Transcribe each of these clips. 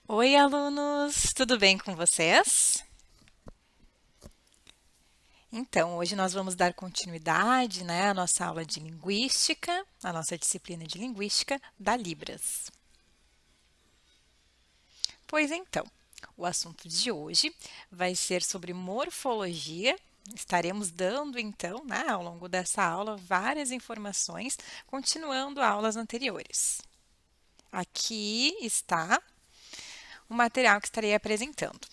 Oi, alunos! Tudo bem com vocês? Então, hoje nós vamos dar continuidade, à nossa aula de linguística, a nossa disciplina de linguística da Libras. Pois então, o assunto de hoje vai ser sobre morfologia. Estaremos dando, então, ao longo dessa aula, várias informações, continuando aulas anteriores. Aqui está o material que estarei apresentando.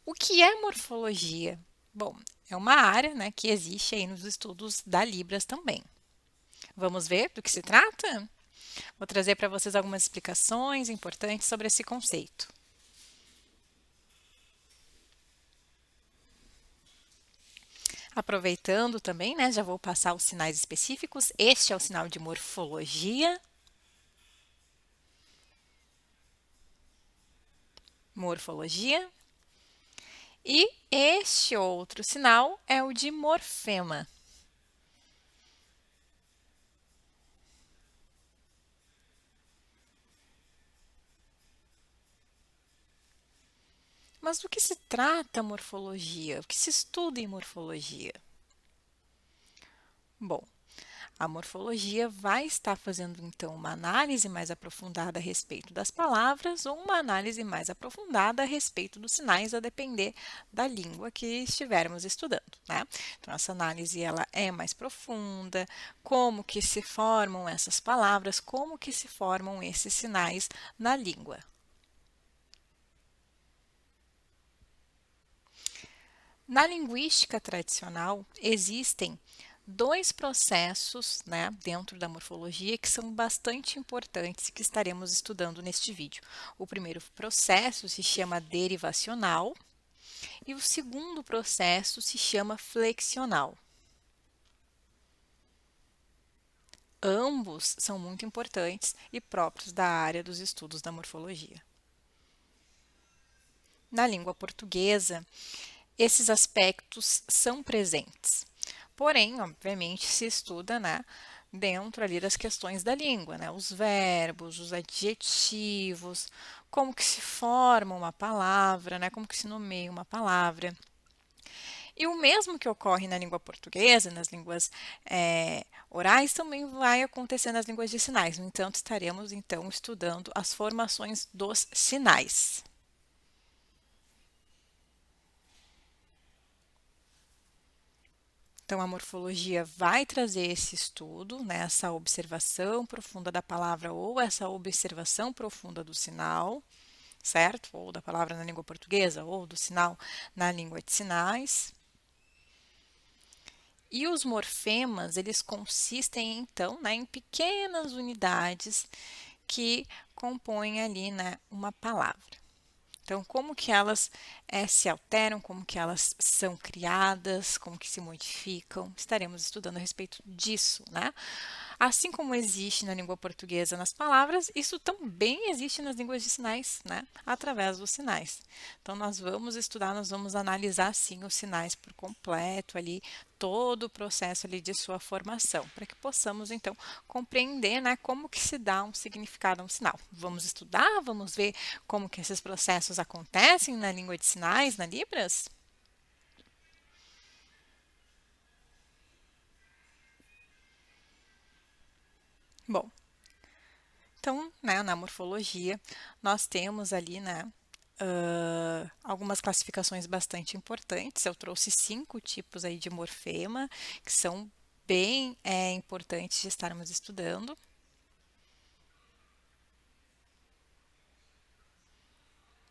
O que é morfologia? Bom, é uma área, que existe aí nos estudos da Libras também. Vamos ver do que se trata? Vou trazer para vocês algumas explicações importantes sobre esse conceito. Aproveitando também, já vou passar os sinais específicos. Este é o sinal de morfologia. Morfologia. E este outro sinal é o de morfema. Mas do que se trata a morfologia? O que se estuda em morfologia? Bom, a morfologia vai estar fazendo então uma análise mais aprofundada a respeito das palavras ou uma análise mais aprofundada a respeito dos sinais, a depender da língua que estivermos estudando, Então, essa análise ela é mais profunda, como que se formam essas palavras, como que se formam esses sinais na língua. Na linguística tradicional, existem dois processos, dentro da morfologia que são bastante importantes e que estaremos estudando neste vídeo. O primeiro processo se chama derivacional e o segundo processo se chama flexional. Ambos são muito importantes e próprios da área dos estudos da morfologia. Na língua portuguesa, esses aspectos são presentes. Porém, obviamente, se estuda, dentro ali das questões da língua, os verbos, os adjetivos, como que se forma uma palavra, como que se nomeia uma palavra. E o mesmo que ocorre na língua portuguesa, nas línguas orais, também vai acontecer nas línguas de sinais. No entanto, estaremos então estudando as formações dos sinais. Então, a morfologia vai trazer esse estudo, essa observação profunda da palavra ou essa observação profunda do sinal, certo? Ou da palavra na língua portuguesa ou do sinal na língua de sinais. E os morfemas, eles consistem, então, em pequenas unidades que compõem ali, uma palavra. Então, como que elas se alteram, como que elas são criadas, como que se modificam, estaremos estudando a respeito disso, Assim como existe na língua portuguesa nas palavras, isso também existe nas línguas de sinais, através dos sinais. Então, nós vamos estudar, nós vamos analisar, sim, os sinais por completo ali, todo o processo ali de sua formação, para que possamos, então, compreender, como que se dá um significado a um sinal. Vamos estudar, vamos ver como que esses processos acontecem na língua de sinais, na Libras? Bom, então, na morfologia, nós temos ali, algumas classificações bastante importantes. Eu trouxe 5 tipos aí de morfema, que são bem importantes de estarmos estudando.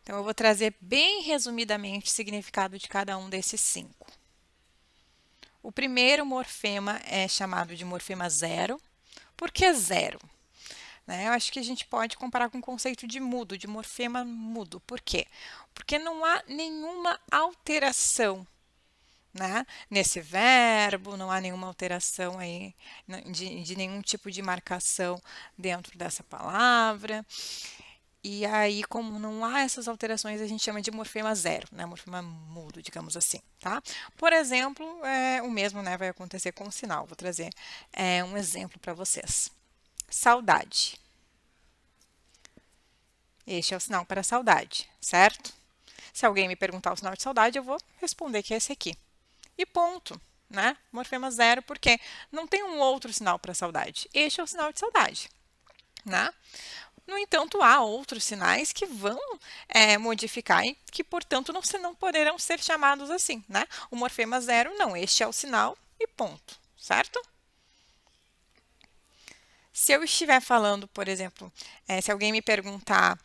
Então, eu vou trazer bem resumidamente o significado de cada um desses 5. O primeiro morfema é chamado de morfema zero. Por que zero? Eu acho que a gente pode comparar com o conceito de mudo, de morfema mudo. Por quê? Porque não há nenhuma alteração, nesse verbo, não há nenhuma alteração aí de nenhum tipo de marcação dentro dessa palavra. E aí, como não há essas alterações, a gente chama de morfema zero, morfema mudo, digamos assim, tá? Por exemplo, o mesmo, vai acontecer com o sinal. Vou trazer um exemplo para vocês. Saudade. Este é o sinal para saudade, certo? Se alguém me perguntar o sinal de saudade, eu vou responder que é esse aqui. E ponto, né? Morfema zero, porque não tem um outro sinal para saudade. Este é o sinal de saudade, né? No entanto, há outros sinais que vão modificar e que, portanto, não poderão ser chamados assim, né? O morfema zero, não, este é o sinal e ponto, certo? Se eu estiver falando, por exemplo, se alguém me perguntar,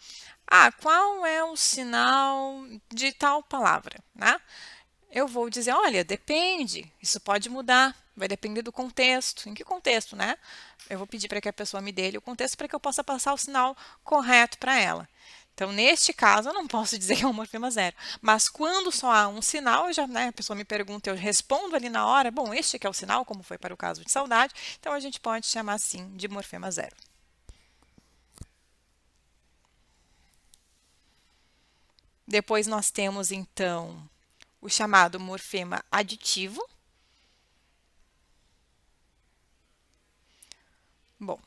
qual é o sinal de tal palavra, né? Eu vou dizer, olha, depende, isso pode mudar, vai depender do contexto. Em que contexto, né? Eu vou pedir para que a pessoa me dê o contexto para que eu possa passar o sinal correto para ela. Então, neste caso, eu não posso dizer que é um morfema zero. Mas quando só há um sinal, a pessoa me pergunta, eu respondo ali na hora, bom, este aqui é o sinal, como foi para o caso de saudade, então a gente pode chamar assim de morfema zero. Depois nós temos, então, o chamado morfema aditivo. Bom,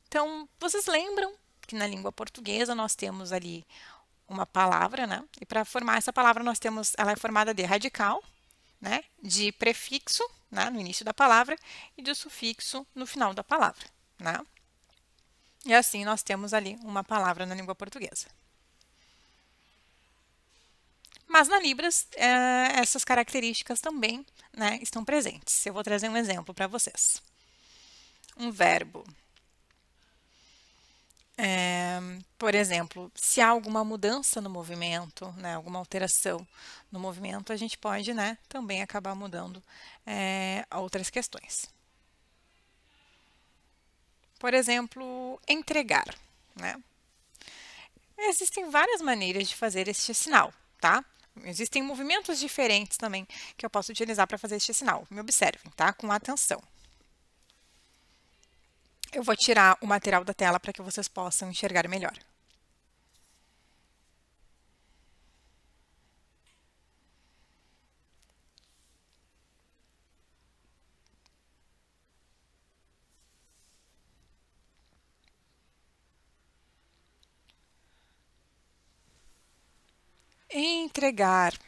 então, vocês lembram que na língua portuguesa nós temos ali uma palavra, né? E para formar essa palavra ela é formada de radical, né? De prefixo, né? No início da palavra e de sufixo no final da palavra, né? E assim nós temos ali uma palavra na língua portuguesa. Mas na Libras, essas características também, né, estão presentes. Eu vou trazer um exemplo para vocês. Um verbo. Por exemplo, se há alguma mudança no movimento, né, alguma alteração no movimento, a gente pode, né, também acabar mudando outras questões. Por exemplo, entregar, né? Existem várias maneiras de fazer este sinal, tá? Existem movimentos diferentes também que eu posso utilizar para fazer este sinal. Me observem, tá? Com atenção. Eu vou tirar o material da tela para que vocês possam enxergar melhor. Entregar,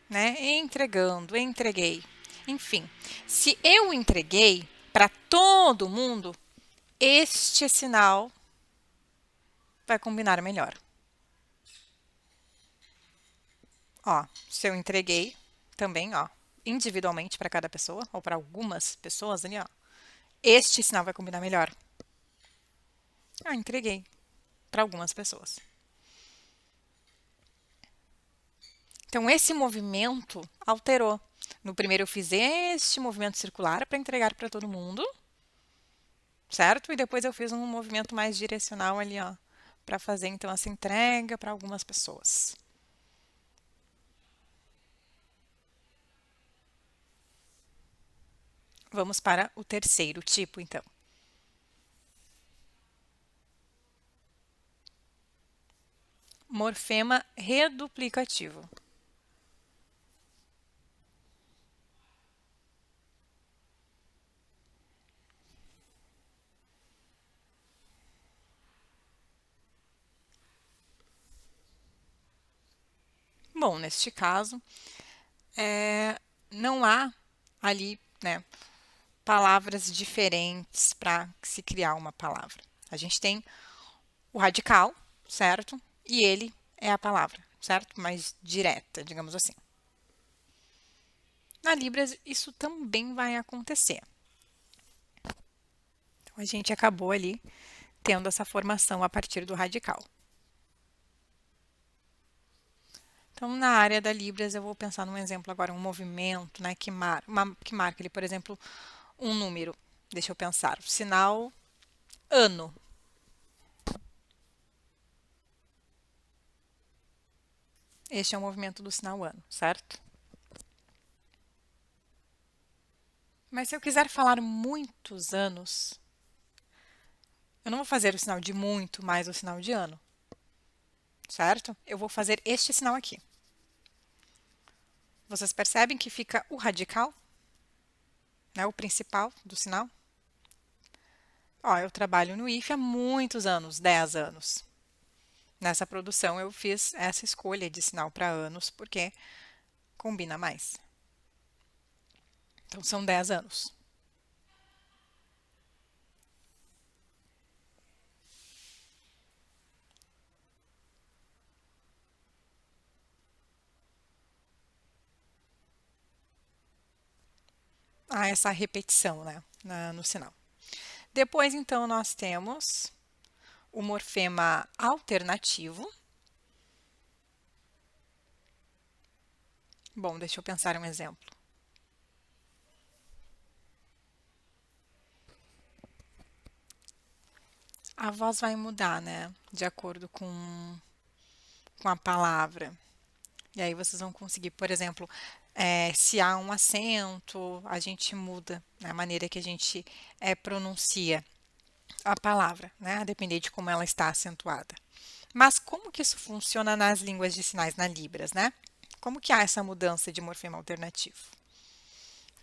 né? Entregando, entreguei. Enfim, se eu entreguei para todo mundo, este sinal vai combinar melhor. Ó, se eu entreguei também, ó, individualmente para cada pessoa ou para algumas pessoas ali, ó, este sinal vai combinar melhor. Entreguei para algumas pessoas. Então, esse movimento alterou. No primeiro, eu fiz este movimento circular para entregar para todo mundo, certo? E depois eu fiz um movimento mais direcional ali, ó, para fazer então essa entrega para algumas pessoas. Vamos para o terceiro tipo, então. Morfema reduplicativo. Bom, neste caso, não há ali, né, palavras diferentes para se criar uma palavra. A gente tem o radical, certo? E ele é a palavra, certo? Mais direta, digamos assim. Na Libras, isso também vai acontecer. Então, a gente acabou ali tendo essa formação a partir do radical. Então, na área da Libras, eu vou pensar num exemplo agora, um movimento, né, que marca ali, por exemplo, um número. Deixa eu pensar. O sinal ano. Este é o movimento do sinal ano, certo? Mas se eu quiser falar muitos anos, eu não vou fazer o sinal de muito mais o sinal de ano, certo? Eu vou fazer este sinal aqui. Vocês percebem que fica o radical, né, o principal do sinal? Ó, eu trabalho no IFE há muitos anos, 10 anos. Nessa produção eu fiz essa escolha de sinal para anos porque combina mais. Então são 10 anos. Há essa repetição, né, no sinal. Depois, então, nós temos o morfema alternativo. Bom, deixa eu pensar um exemplo. A voz vai mudar, né, de acordo com a palavra. E aí vocês vão conseguir, por exemplo, se há um acento, a gente muda, né, a maneira que a gente pronuncia a palavra, né, a depender de como ela está acentuada. Mas como que isso funciona nas línguas de sinais, na Libras, né? Como que há essa mudança de morfema alternativo,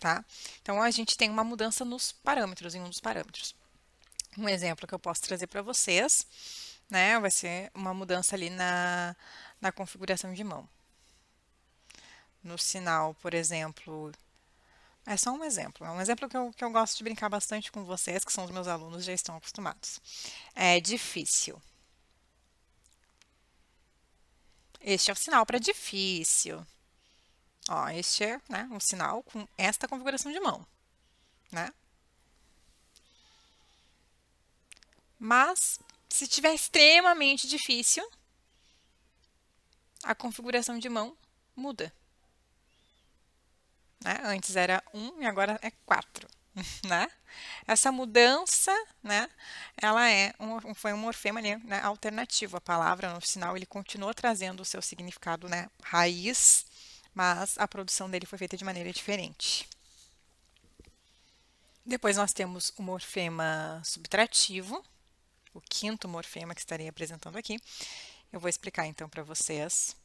tá? Então, a gente tem uma mudança nos parâmetros, em um dos parâmetros. Um exemplo que eu posso trazer para vocês, né, vai ser uma mudança ali na configuração de mão. No sinal, por exemplo, é só um exemplo, é um exemplo que eu gosto de brincar bastante com vocês, que são os meus alunos, já estão acostumados. É difícil. Este é o sinal para difícil. Ó, este é, né, um sinal com esta configuração de mão, né? Mas, se estiver extremamente difícil, a configuração de mão muda, né? Antes era 1 e agora é 4, né? Essa mudança, né, ela foi um morfema ali, né, alternativo. A palavra, no sinal, ele continuou trazendo o seu significado, né, raiz, mas a produção dele foi feita de maneira diferente. Depois nós temos o morfema subtrativo, o quinto morfema que estarei apresentando aqui. Eu vou explicar então para vocês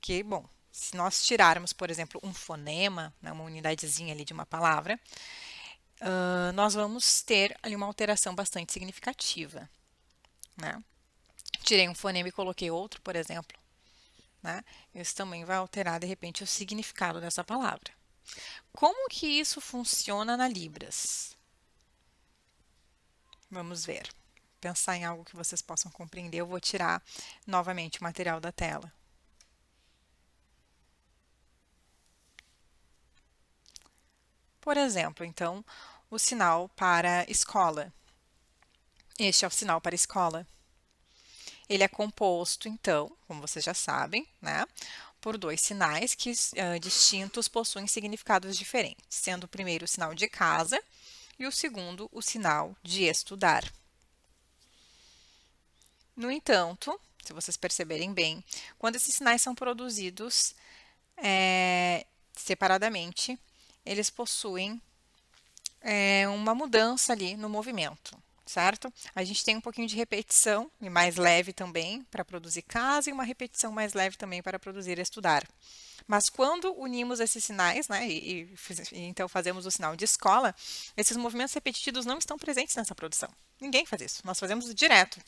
que, bom, se nós tirarmos, por exemplo, um fonema, né, uma unidadezinha ali de uma palavra, nós vamos ter ali uma alteração bastante significativa, né? Tirei um fonema e coloquei outro, por exemplo, né? Isso também vai alterar, de repente, o significado dessa palavra. Como que isso funciona na Libras? Vamos ver. Pensar em algo que vocês possam compreender. Eu vou tirar novamente o material da tela. Por exemplo, então, o sinal para escola. Este é o sinal para escola. Ele é composto, então, como vocês já sabem, né, por dois sinais que distintos possuem significados diferentes, sendo o primeiro o sinal de casa e o segundo o sinal de estudar. No entanto, se vocês perceberem bem, quando esses sinais são produzidos separadamente, eles possuem uma mudança ali no movimento, certo? A gente tem um pouquinho de repetição e mais leve também para produzir casa e uma repetição mais leve também para produzir estudar. Mas quando unimos esses sinais, né, e então fazemos o sinal de escola, esses movimentos repetidos não estão presentes nessa produção. Ninguém faz isso, nós fazemos direto,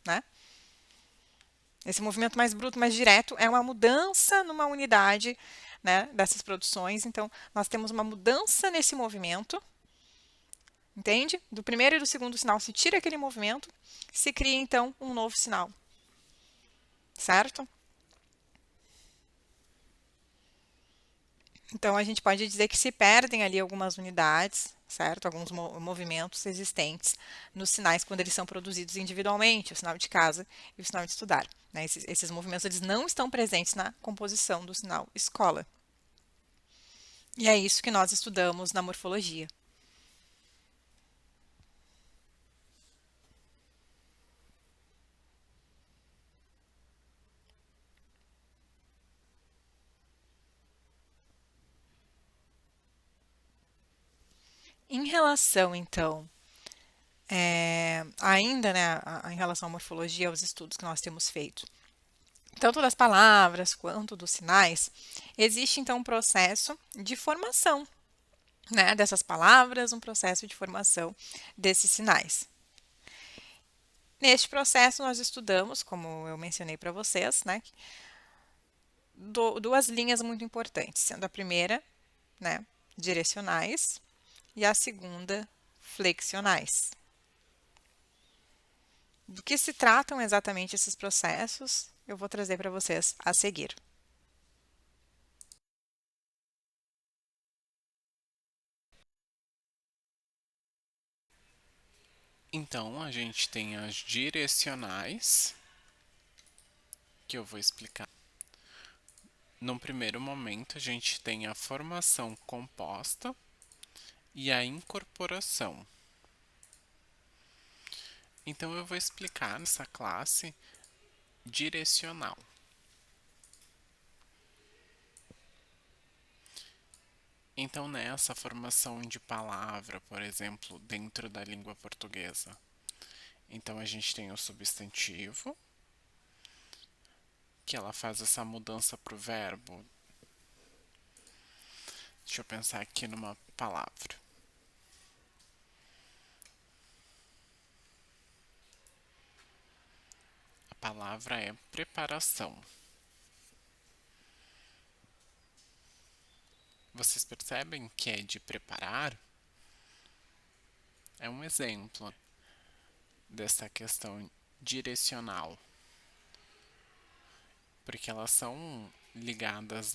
né? Esse movimento mais bruto, mais direto, é uma mudança numa unidade, né, dessas produções. Então, nós temos uma mudança nesse movimento, entende? Do primeiro e do segundo sinal se tira aquele movimento, se cria, então, um novo sinal, certo? Então, a gente pode dizer que se perdem ali algumas unidades, certo? Alguns movimentos existentes nos sinais quando eles são produzidos individualmente, o sinal de casa e o sinal de estudar, né? Esses movimentos eles não estão presentes na composição do sinal escola. E é isso que nós estudamos na morfologia. Em relação, então, ainda, né, em relação à morfologia, aos estudos que nós temos feito, tanto das palavras quanto dos sinais, existe então um processo de formação, né, dessas palavras, um processo de formação desses sinais. Neste processo, nós estudamos, como eu mencionei para vocês, né, duas linhas muito importantes, sendo a primeira, né, direcionais, e a segunda, flexionais. Do que se tratam exatamente esses processos, eu vou trazer para vocês a seguir. Então, a gente tem as direcionais, que eu vou explicar. Num primeiro momento, a gente tem a formação composta e a incorporação. Então, eu vou explicar nessa classe direcional. Então, nessa formação de palavra, por exemplo, dentro da língua portuguesa, então a gente tem o substantivo, que ela faz essa mudança para o verbo. Deixa eu pensar aqui numa palavra. A palavra é preparação. Vocês percebem que é de preparar? É um exemplo dessa questão direcional, porque elas são ligadas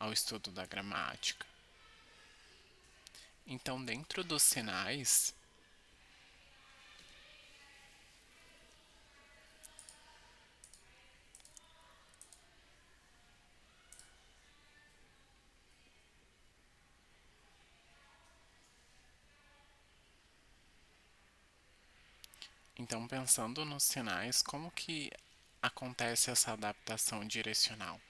ao estudo da gramática. Então, dentro dos sinais, então pensando nos sinais, como que acontece essa adaptação direcional?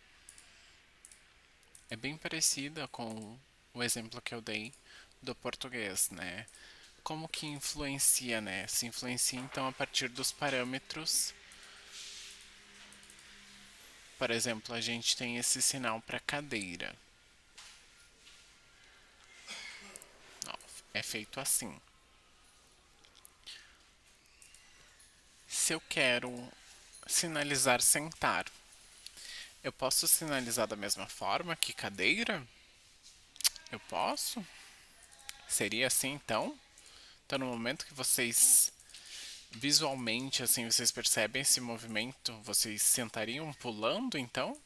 É bem parecida com o exemplo que eu dei do português, né? Como que influencia, né? Se influencia então a partir dos parâmetros. Por exemplo, a gente tem esse sinal para cadeira. Ó, é feito assim. Se eu quero sinalizar sentar, eu posso sinalizar da mesma forma que cadeira? Eu posso? Seria assim então? Então, no momento que vocês visualmente assim vocês percebem esse movimento, vocês sentariam pulando então?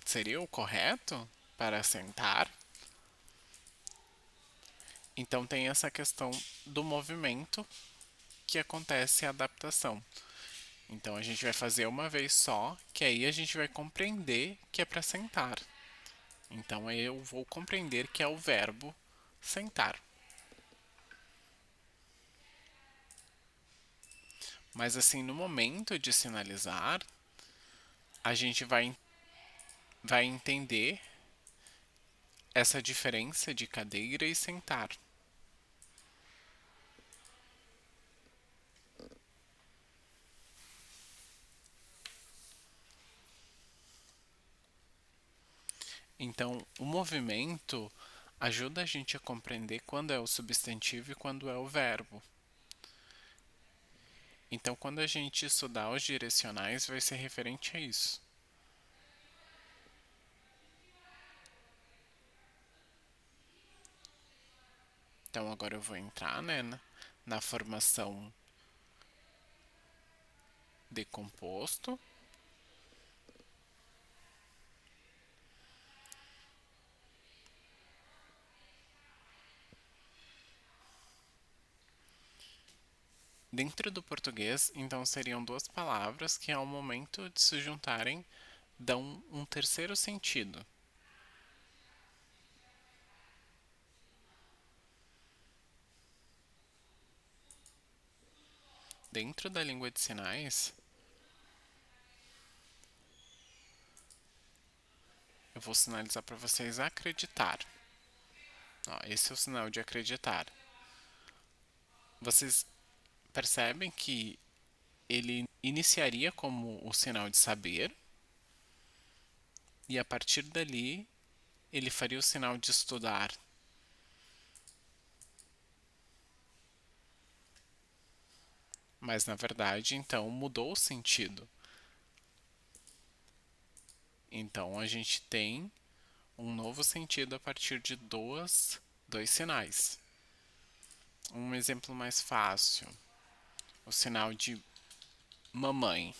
Seria o correto para sentar? Então tem essa questão do movimento que acontece a adaptação. Então a gente vai fazer uma vez só, que aí a gente vai compreender que é para sentar. Então eu vou compreender que é o verbo sentar. Mas assim, no momento de sinalizar, a gente vai entender essa diferença de cadeira e sentar. Então, o movimento ajuda a gente a compreender quando é o substantivo e quando é o verbo. Então, quando a gente estudar os direcionais, vai ser referente a isso. Então, agora eu vou entrar, né, na formação de composto. Dentro do português, então, seriam duas palavras que, ao momento de se juntarem, dão um terceiro sentido. Dentro da língua de sinais, eu vou sinalizar para vocês acreditar. Ó, esse é o sinal de acreditar. Vocês percebem que ele iniciaria como o sinal de saber e a partir dali ele faria o sinal de estudar. mas na verdade, então, mudou o sentido. Então, a gente tem um novo sentido a partir de dois sinais. Um exemplo mais fácil, o sinal de mamãe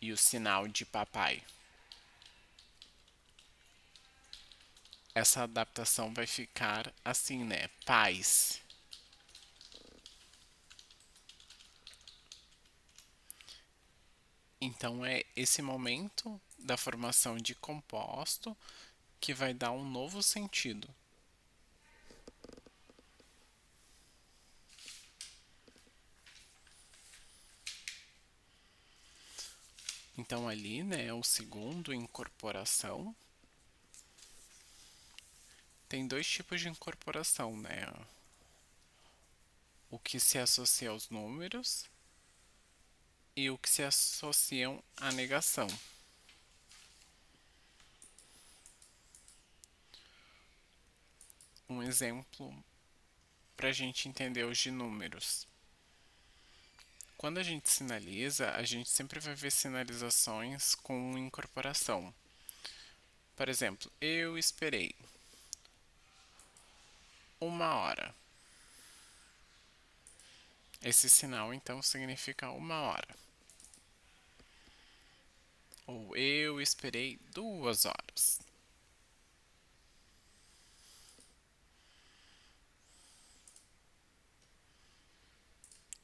e o sinal de papai. Essa adaptação vai ficar assim, né? Pais. Então é esse momento da formação de composto que vai dar um novo sentido. Então ali, né, o segundo, incorporação, tem dois tipos de incorporação, né? O que se associa aos números e o que se associam à negação. Um exemplo para a gente entender os de números. Quando a gente sinaliza, a gente sempre vai ver sinalizações com incorporação. Por exemplo, eu esperei 1 hora. Esse sinal então significa 1 hora. Ou eu esperei 2 horas.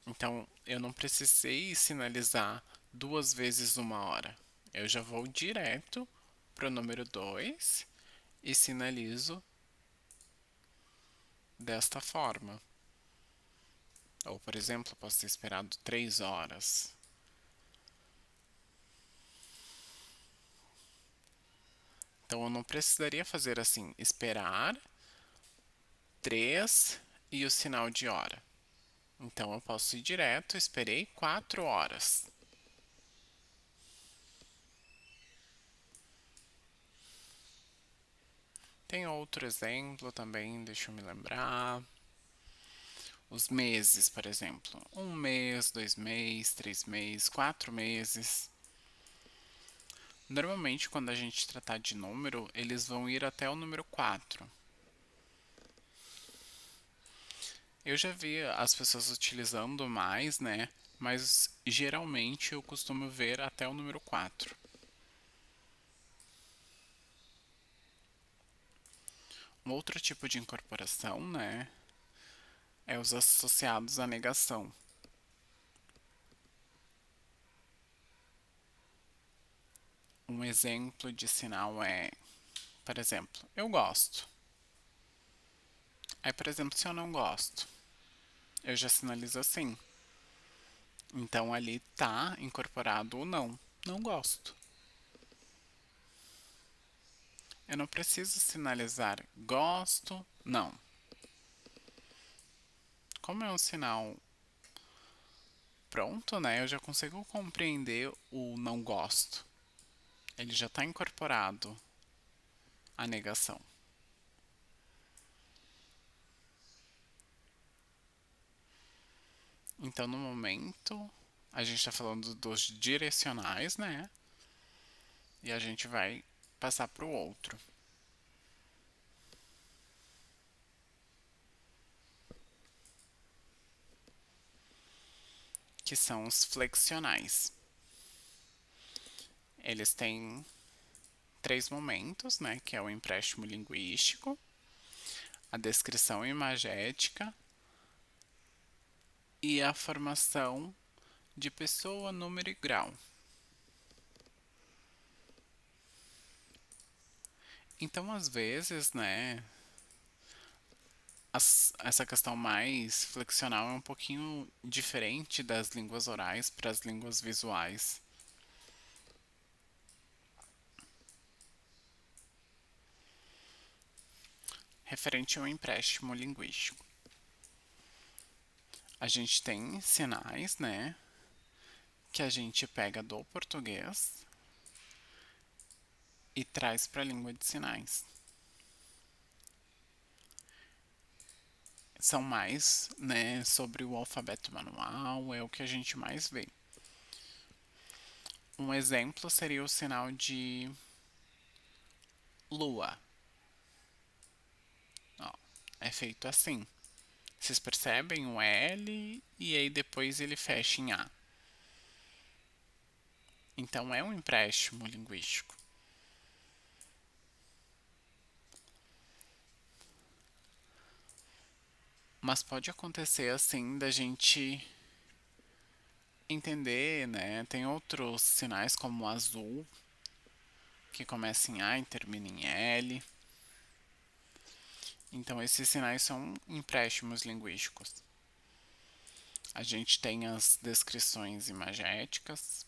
Então eu não precisei sinalizar 2 vezes 1 hora. Eu já vou direto para o número 2 e sinalizo desta forma. Ou, por exemplo, posso ter esperado 3 horas. Então eu não precisaria fazer assim, esperar 3 e o sinal de hora. Então eu posso ir direto, esperei 4 horas. Tem outro exemplo também, deixa eu me lembrar. Os meses, por exemplo. 1 mês, 2 meses, 3 meses, 4 meses. Normalmente, quando a gente tratar de número, eles vão ir até o número 4. Eu já vi as pessoas utilizando mais, né? Mas geralmente eu costumo ver até o número 4. Um outro tipo de incorporação, né? É os associados à negação. Um exemplo de sinal é, por exemplo, eu gosto. Aí, por exemplo, se eu não gosto, eu já sinalizo assim. Então ali tá incorporado o não. Não gosto. Eu não preciso sinalizar gosto, não. Como é um sinal pronto, né? Eu já consigo compreender o não gosto. Ele já está incorporado à negação. Então, no momento, a gente está falando dos direcionais, né? E a gente vai passar para o outro, que são os flexionais. Eles têm 3 momentos, né? Que é o empréstimo linguístico, a descrição imagética e a formação de pessoa, número e grau. Então, às vezes, né, essa questão mais flexional é um pouquinho diferente das línguas orais para as línguas visuais. Referente ao empréstimo linguístico. A gente tem sinais, né, que a gente pega do português e traz para a língua de sinais. são mais, né, sobre o alfabeto manual, é o que a gente mais vê. Um exemplo seria o sinal de lua. Ó, é feito assim. Vocês percebem o L e aí depois ele fecha em A. Então é um empréstimo linguístico. Mas pode acontecer assim da gente entender, né? Tem outros sinais como o azul, que começa em A e termina em L. Então esses sinais são empréstimos linguísticos. A gente tem as descrições imagéticas.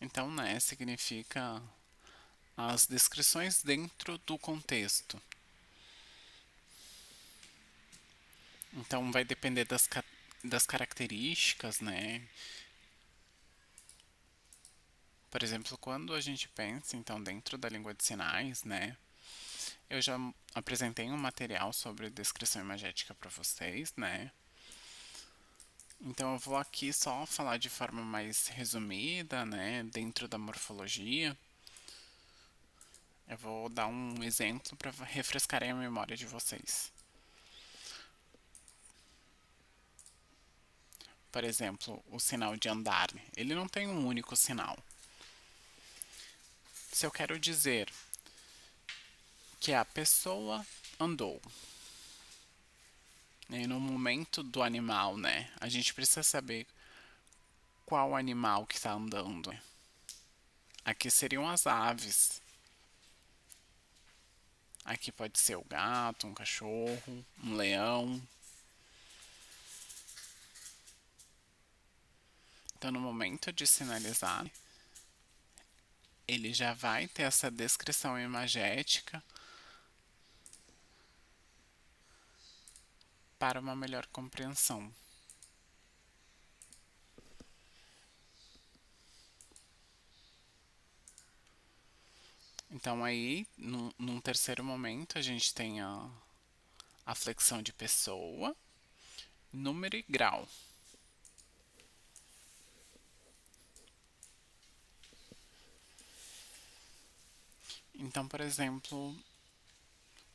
Então, né, significa as descrições dentro do contexto. Então, vai depender das características, né? Por exemplo, quando a gente pensa, então, dentro da língua de sinais, né? Eu já apresentei um material sobre descrição imagética para vocês, né? Então, eu vou aqui só falar de forma mais resumida, né? Dentro da morfologia. Eu vou dar um exemplo para refrescarem a memória de vocês. Por exemplo, o sinal de andar, ele não tem um único sinal. Se eu quero dizer que a pessoa andou, né, no momento do animal, né, a gente precisa saber qual animal que está andando. Aqui seriam as aves. Aqui pode ser o gato, um cachorro, um leão. Então, no momento de sinalizar, ele já vai ter essa descrição imagética para uma melhor compreensão. Então aí, num terceiro momento, a gente tem a flexão de pessoa, número e grau. Então, por exemplo,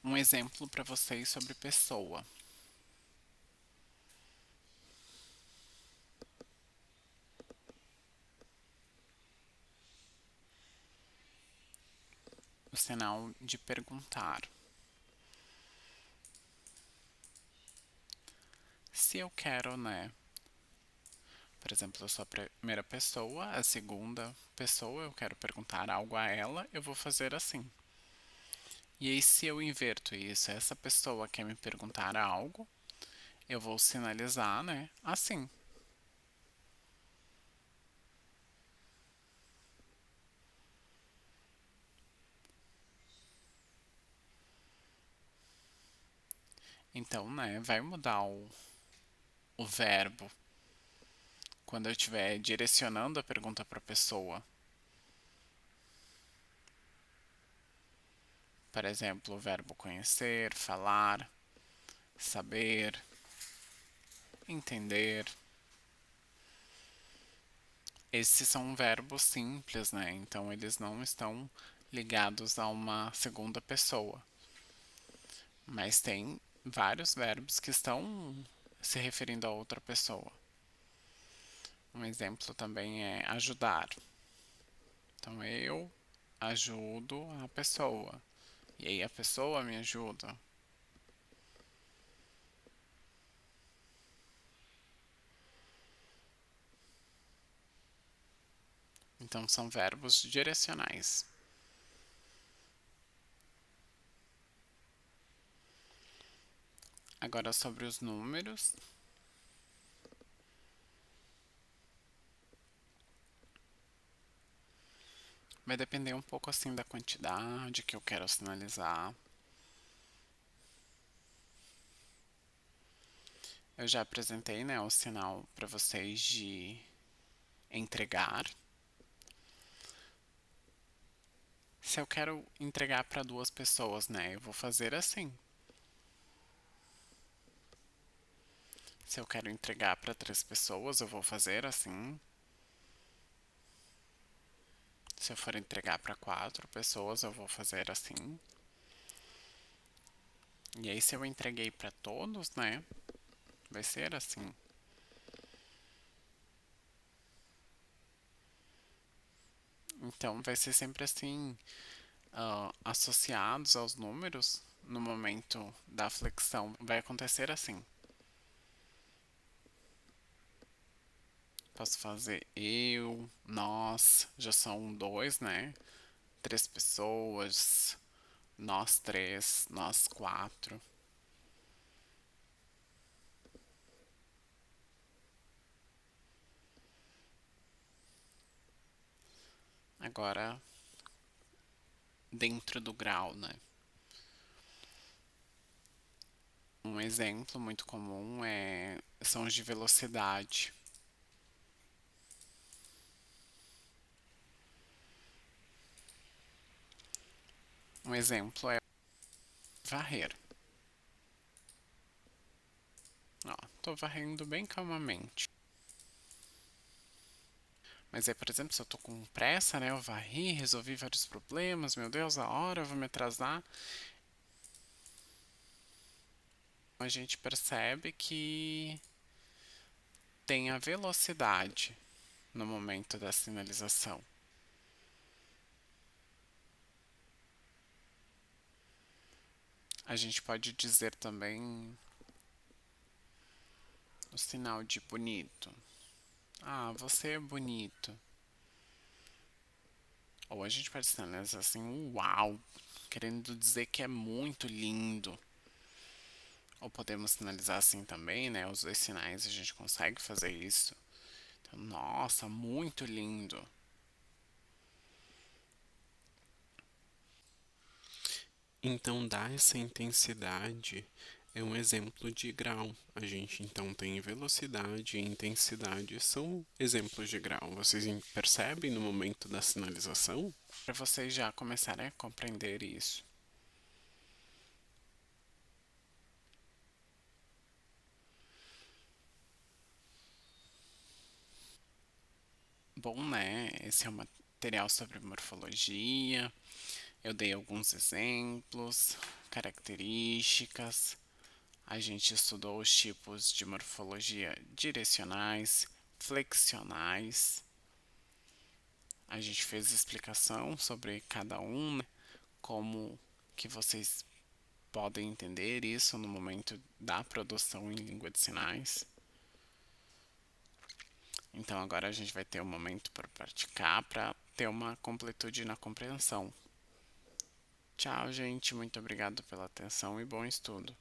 um exemplo para vocês sobre pessoa. O sinal de perguntar. Se eu quero, né? Por exemplo, eu sou a primeira pessoa, a segunda pessoa, eu quero perguntar algo a ela, eu vou fazer assim. E aí, se eu inverto isso, essa pessoa quer me perguntar algo, eu vou sinalizar, né? Assim. Então, né, vai mudar o verbo quando eu estiver direcionando a pergunta para a pessoa. Por exemplo, o verbo conhecer, falar, saber, entender. Esses são verbos simples, né? Então eles não estão ligados a uma segunda pessoa. Mas tem vários verbos que estão se referindo a outra pessoa. Um exemplo também é ajudar. Então eu ajudo a pessoa. E aí a pessoa me ajuda. Então são verbos direcionais. Agora sobre os números. Vai depender um pouco assim da quantidade que eu quero sinalizar. Eu já apresentei, né, o sinal para vocês de entregar. Se eu quero entregar para duas pessoas, né, eu vou fazer assim. Se eu quero entregar para três pessoas, eu vou fazer assim. Se eu for entregar para quatro pessoas, eu vou fazer assim. E aí, se eu entreguei para todos, né, vai ser assim. Então, vai ser sempre assim, associados aos números, no momento da flexão, vai acontecer assim. Posso fazer eu, nós, já são dois, né? Três pessoas, nós três, nós quatro. Agora, dentro do grau, né? Um exemplo muito comum são os de velocidade. Um exemplo é varrer. Ó, tô varrendo bem calmamente. Mas aí, por exemplo, se eu tô com pressa, né? Eu varri, resolvi vários problemas, meu Deus, a hora, eu vou me atrasar. A gente percebe que tem a velocidade no momento da sinalização. A gente pode dizer também o sinal de bonito. Ah, você é bonito. Ou a gente pode sinalizar assim, uau, querendo dizer que é muito lindo. Ou podemos sinalizar assim também, né? Os dois sinais a gente consegue fazer isso. Então, nossa, muito lindo. Então, dar essa intensidade é um exemplo de grau. A gente então tem velocidade e intensidade, são exemplos de grau. Vocês percebem no momento da sinalização? Para vocês já começarem a compreender isso. Bom, né? Esse é um material sobre morfologia. Eu dei alguns exemplos, características. A gente estudou os tipos de morfologia direcionais, flexionais. A gente fez explicação sobre cada um, né? Como que vocês podem entender isso no momento da produção em língua de sinais. Então agora a gente vai ter um momento para praticar, para ter uma completude na compreensão. Tchau, gente. Muito obrigado pela atenção e bom estudo.